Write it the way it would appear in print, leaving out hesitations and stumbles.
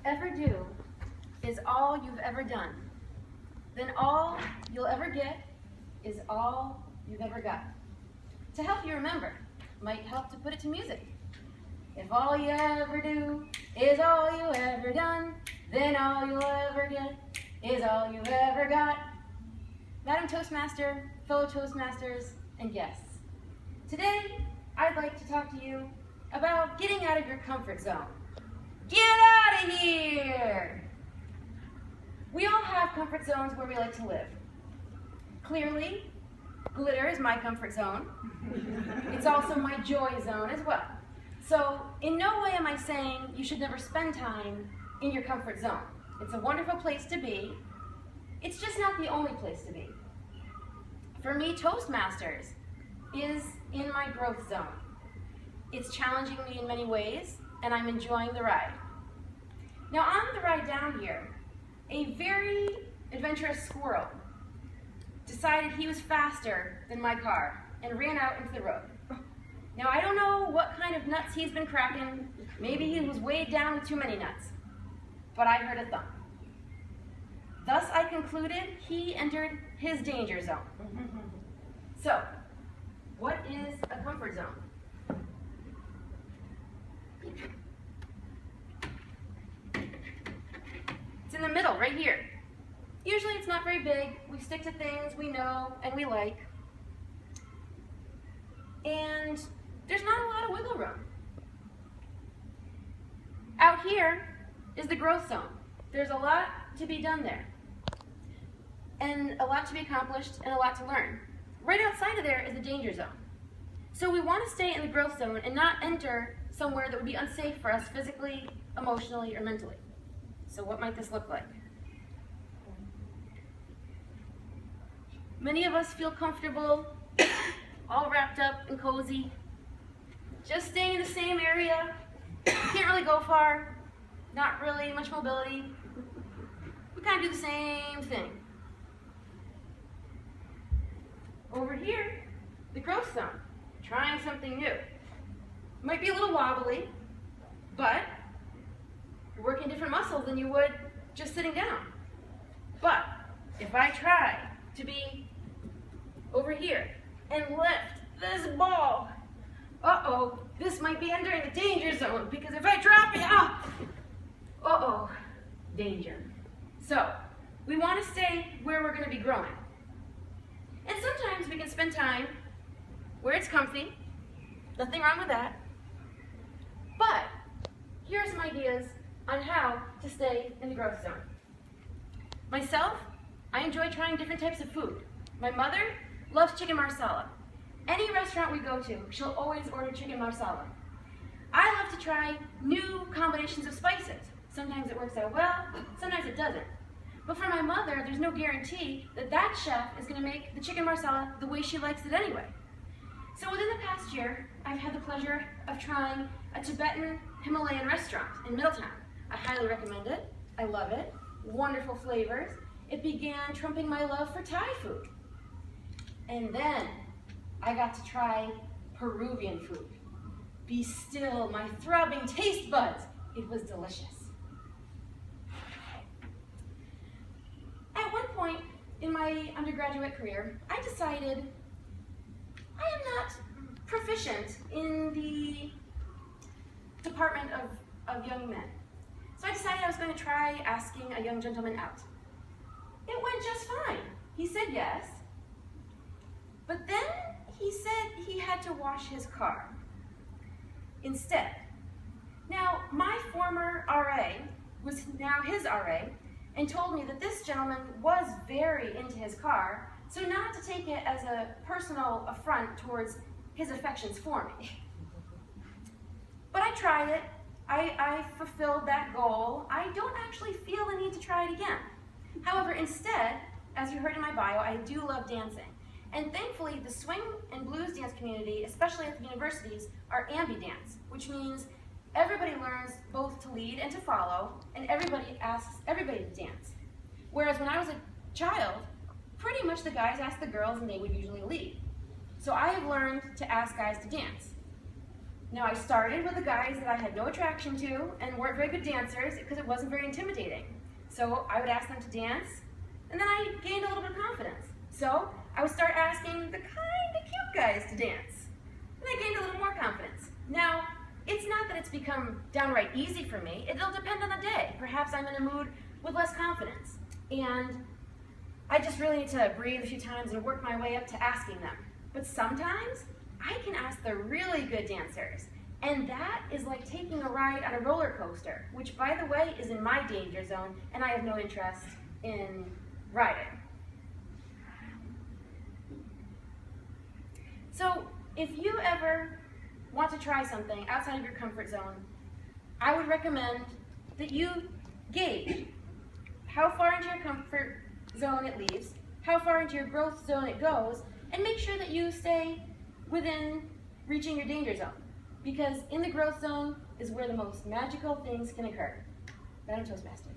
ever do is all you've ever done, then all you'll ever get is all you've ever got. To help you remember, might help to put it to music. If all you ever do is all you ever done, then all you'll ever get is all you've ever got. Madam Toastmaster, fellow Toastmasters, and guests, today I'd like to talk to you about getting out of your comfort zone. Get out of here! We all have comfort zones where we like to live. Clearly, glitter is my comfort zone. It's also my joy zone as well. So, in no way am I saying you should never spend time in your comfort zone. It's a wonderful place to be. It's just not the only place to be. For me, Toastmasters is in my growth zone. It's challenging me in many ways, and I'm enjoying the ride. Now, on the ride down here, a very adventurous squirrel decided he was faster than my car and ran out into the road. Now, I don't know what kind of nuts he's been cracking. Maybe he was weighed down with too many nuts, but I heard a thump. Thus, I concluded he entered his danger zone. So, what is a comfort zone? It's in the middle, right here. Usually it's not very big. We stick to things we know and we like. And there's not a lot of wiggle room. Out here is the growth zone. There's a lot to be done there. And a lot to be accomplished and a lot to learn. Right outside of there is the danger zone. So we want to stay in the growth zone and not enter somewhere that would be unsafe for us physically, emotionally, or mentally. So what might this look like? Many of us feel comfortable, all wrapped up and cozy, just staying in the same area. Can't really go far, not really much mobility. We kind of do the same thing. Over here, the growth zone, trying something new. Might be a little wobbly, but you're working different muscles than you would just sitting down. But if I try to be over here and lift this ball, uh-oh, this might be entering the danger zone, because if I drop it, uh-oh, danger. So, we want to stay where we're going to be growing. And sometimes we can spend time where it's comfy, nothing wrong with that. But here are some ideas on how to stay in the growth zone. Myself, I enjoy trying different types of food. My mother loves chicken marsala. Any restaurant we go to, she'll always order chicken marsala. I love to try new combinations of spices. Sometimes it works out well, sometimes it doesn't. But for my mother, there's no guarantee that that chef is going to make the chicken marsala the way she likes it anyway. So within the past year, I've had the pleasure of trying a Tibetan Himalayan restaurant in Middletown. I highly recommend it. I love it. Wonderful flavors. It began trumping my love for Thai food. And then I got to try Peruvian food. Be still, my throbbing taste buds. It was delicious. At one point in my undergraduate career, I decided I am not proficient in the department of young men. So I decided I was going to try asking a young gentleman out. It went just fine. He said yes, but then he said he had to wash his car instead. Now, my former RA was now his RA and told me that this gentleman was very into his car, so not to take it as a personal affront towards his affections for me. But I tried it. I fulfilled that goal. I don't actually feel the need to try it again. However, instead, as you heard in my bio, I do love dancing. And thankfully, the swing and blues dance community, especially at the universities, are ambi-dance, which means everybody learns both to lead and to follow, and everybody asks everybody to dance. Whereas when I was a child, pretty much the guys asked the girls and they would usually lead. So I have learned to ask guys to dance. Now I started with the guys that I had no attraction to and weren't very good dancers because it wasn't very intimidating. So I would ask them to dance, and then I gained a little bit of confidence. So I would start asking the kind of cute guys to dance, and I gained a little more confidence. Now, it's not that it's become downright easy for me. It'll depend on the day. Perhaps I'm in a mood with less confidence, and I just really need to breathe a few times and work my way up to asking them. But sometimes I can ask the really good dancers, and that is like taking a ride on a roller coaster, which, by the way, is in my danger zone, and I have no interest in riding. So if you ever want to try something outside of your comfort zone, I would recommend that you gauge how far into your comfort zone it leaves, how far into your growth zone it goes, and make sure that you stay within reaching your danger zone. Because in the growth zone is where the most magical things can occur. Madam Toastmaster.